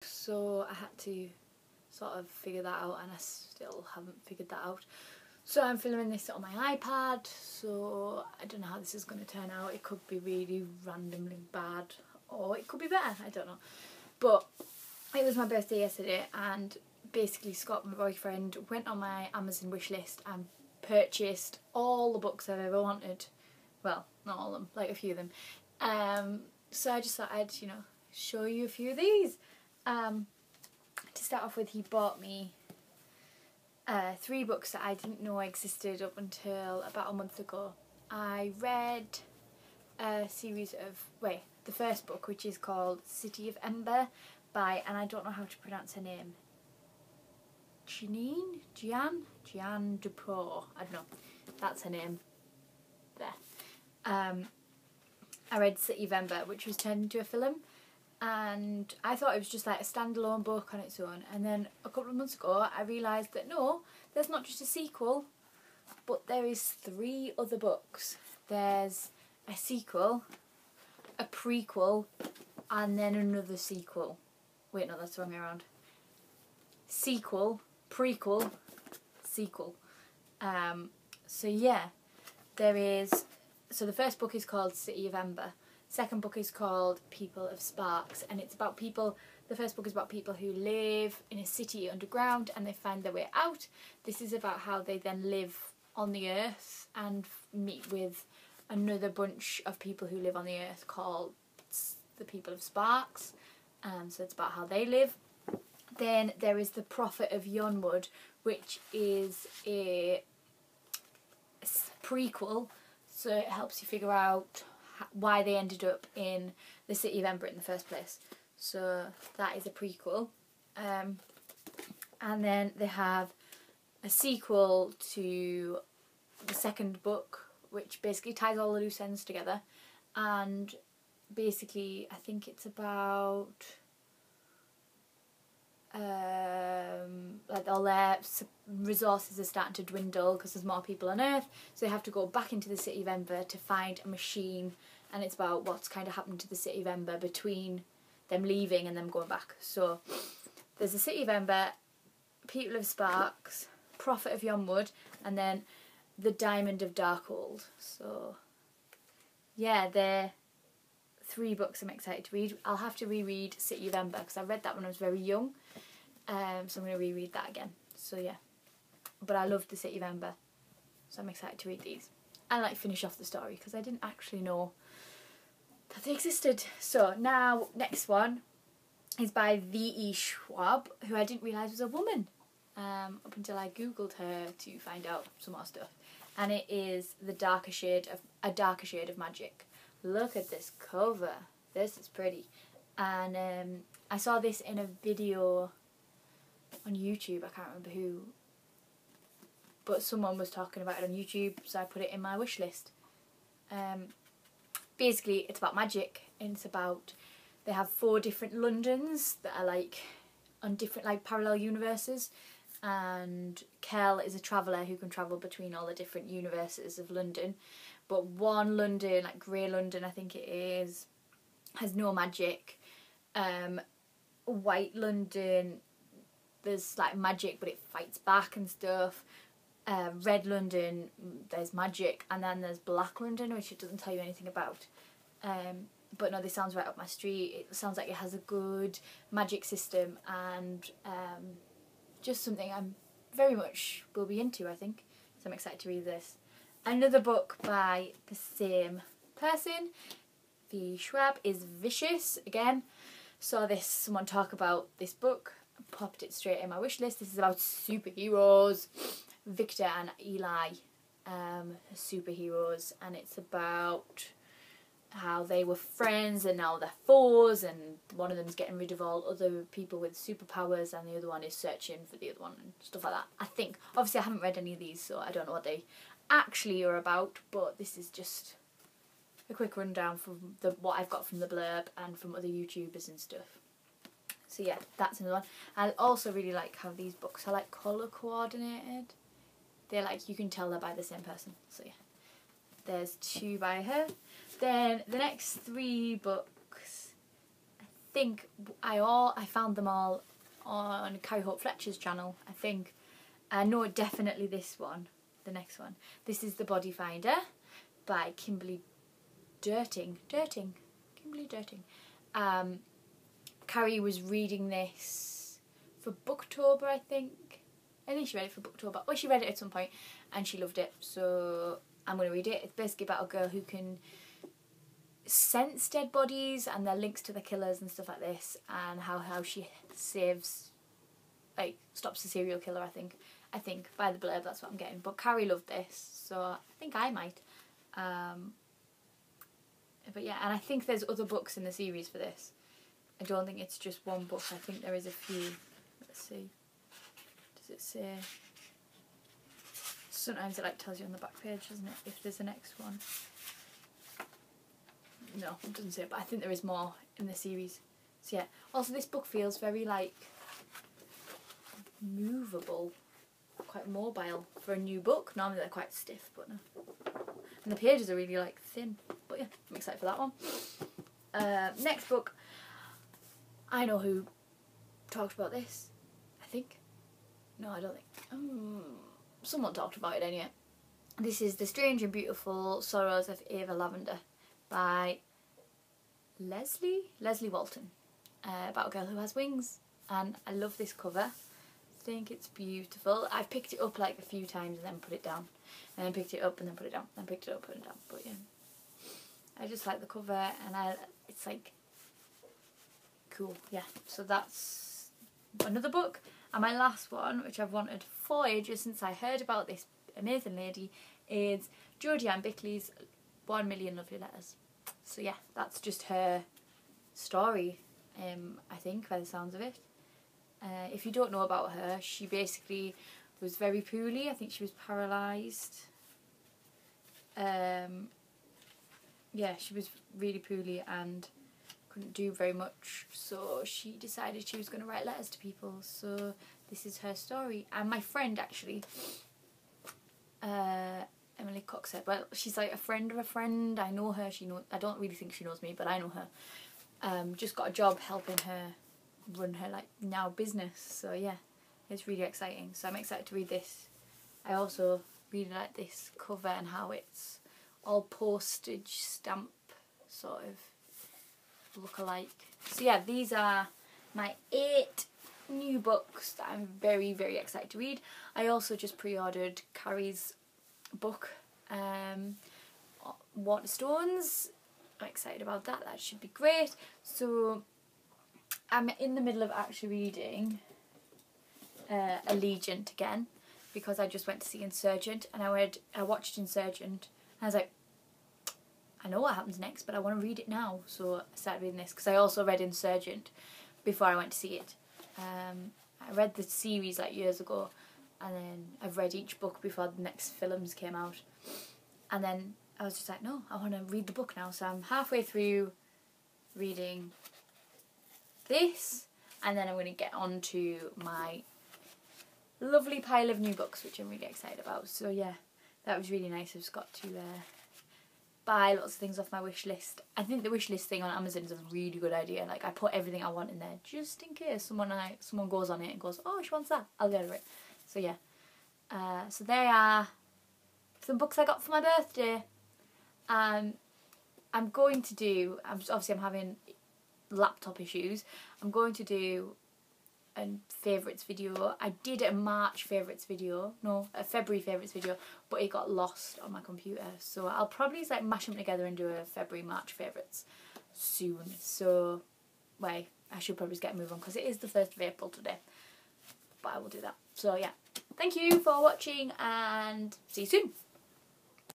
So I had to sort of figure that out, and I still haven't figured that out. So I'm filming this on my iPad, so I don't know how this is going to turn out. It could be really randomly bad, or it could be better, I don't know. But it was my birthday yesterday, and basically Scott, my boyfriend, went on my Amazon wish list and purchased all the books I've ever wanted. Well, not all of them, like a few of them. So I just thought I'd, show you a few of these. To start off with, he bought me 3 books that I didn't know existed up until about a month ago. I read a series of, the first book, which is called City of Ember by, and I don't know how to pronounce her name, Jeanne Dupont, I don't know, that's her name, there. I read City of Ember, which was turned into a film, and I thought it was just like a standalone book on its own, and then a couple of months ago I realised that no, there's not just a sequel, but there is 3 other books. There's a sequel, a prequel, and then another sequel. Wait, no, that's the wrong way around. Sequel, prequel, sequel. So yeah, there is. So the first book is called City of Ember. Second book is called People of Sparks, and it's about people. The first book is about people who live in a city underground and they find their way out. This is about how they then live on the earth and meet with another bunch of people who live on the earth called the People of Sparks. So it's about how they live. Then there is the Prophet of Yonwood, which is a prequel, so it helps you figure out why they ended up in the City of Ember in the first place. So that is a prequel. And then they have a sequel to the second book, which basically ties all the loose ends together. And basically, I think it's about like all their resources are starting to dwindle because there's more people on Earth, so they have to go back into the City of Ember to find a machine, and it's about what's kind of happened to the City of Ember between them leaving and them going back. So there's the City of Ember, People of Sparks, Prophet of Yonwood, and then the Diamond of Darkhold. So yeah, they're 3 books I'm excited to read. I'll have to reread City of Ember because I read that when I was very young, so I'm going to reread that again. So yeah, but I loved the City of Ember, so I'm excited to read these and like finish off the story because I didn't actually know that they existed. So now, next one is by V.E. Schwab, who I didn't realise was a woman up until I googled her to find out some more stuff, and it is A Darker Shade of Magic. Look at this cover. This is pretty. And I saw this in a video on YouTube. I can't remember who, but someone was talking about it on YouTube, so I put it in my wish list. Basically, it's about magic, and it's about, they have 4 different Londons that are like on different like parallel universes, and Kel is a traveller who can travel between all the different universes of London. But one London, like Grey London I think it is, has no magic. White London, there's like magic but it fights back and stuff. Red London, there's magic. And then there's Black London, which it doesn't tell you anything about. But no, this sounds right up my street. It sounds like it has a good magic system, and just something I'm very much will be into, I think. So I'm excited to read this. Another book by the same person, V. Schwab, is Vicious. Again, saw someone talk about this book, popped it straight in my wish list. This is about superheroes, Victor and Eli, superheroes, and it's about how they were friends and now they're foes, and one of them's getting rid of all other people with superpowers and the other one is searching for the other one and stuff like that. I think, obviously I haven't read any of these, so I don't know what they actually are about, but this is just a quick rundown from what I've got from the blurb and from other YouTubers and stuff. So yeah, that's another one. I also really like how these books are like colour coordinated. They're like, you can tell they're by the same person. So yeah, there's 2 by her. Then the next 3 books, I think I found them all on Carrie Hope Fletcher's channel, I think. I know definitely this one, the next one. This is The Body Finder by Kimberly Durting. Kimberly Durting. Carrie was reading this for Booktober, I think. I think she read it for Booktober. Well, she read it at some point and she loved it, so I'm going to read it. It's basically about a girl who can sense dead bodies and their links to the killers and stuff like this, and how she saves, like, stops the serial killer, I think by the blurb that's what I'm getting. But Carrie loved this, so I think I might. But yeah, and I think there's other books in the series for this. I don't think it's just one book. I think there is a few. Let's see. Does it say? Sometimes it like tells you on the back page, doesn't it, if there's a next one. No, it doesn't say it, but I think there is more in the series. So yeah. Also, this book feels very like movable, quite mobile for a new book. Normally they're quite stiff, but no. And the pages are really like thin. But yeah, I'm excited for that one. Next book. I know who talked about this. I think. No, I don't think. Someone talked about it anyway. This is The Strange and Beautiful Sorrows of Ava Lavender by Leslie Walton. About a girl who has wings. And I love this cover. I think it's beautiful. I've picked it up like a few times and then put it down. And then picked it up and then put it down. Then picked it up, put it down. But yeah. I just like the cover and it's like cool. Yeah. So that's another book. And my last one, which I've wanted for ages since I heard about this amazing lady, is Georgie Ann Bickley's 1 Million Lovely Letters. So yeah, that's just her story, I think, by the sounds of it. If you don't know about her, she basically was very poorly. I think she was paralysed. Yeah, she was really poorly and couldn't do very much, so she decided she was going to write letters to people. So this is her story. And my friend, actually, Emily Cox said, well, she's like a friend of a friend. I know her. I don't really think she knows me, but I know her. Just got a job helping her run her like now business. So yeah, it's really exciting. So I'm excited to read this. I also really like this cover and how it's all postage stamp sort of look-alike. So yeah, these are my 8 new books that I'm very, very excited to read. I also just pre-ordered Carrie's book, Waterstones. I'm excited about that. That should be great. So I'm in the middle of actually reading Allegiant again, because I just went to see Insurgent, and I watched Insurgent and I was like, I know what happens next, but I want to read it now. So I started reading this because I also read Insurgent before I went to see it. I read the series like years ago, and then I've read each book before the next films came out. And then I was just like, no, I want to read the book now. So I'm halfway through reading this, and then I'm going to get on to my lovely pile of new books, which I'm really excited about. So yeah, that was really nice. I've just got to buy lots of things off my wish list. I think the wish list thing on Amazon is a really good idea. Like, I put everything I want in there just in case someone goes on it and goes, oh, she wants that, I'll get her it. So yeah, so there are some books I got for my birthday. I'm going to do, obviously I'm having laptop issues, I'm going to do a favourites video. I did a March favourites video, no, a February favourites video, but it got lost on my computer. So I'll probably just like mash them together and do a February, March favourites soon. So, I should probably just get a move on because it is the 1st of April today. But I will do that. So yeah, thank you for watching and see you soon.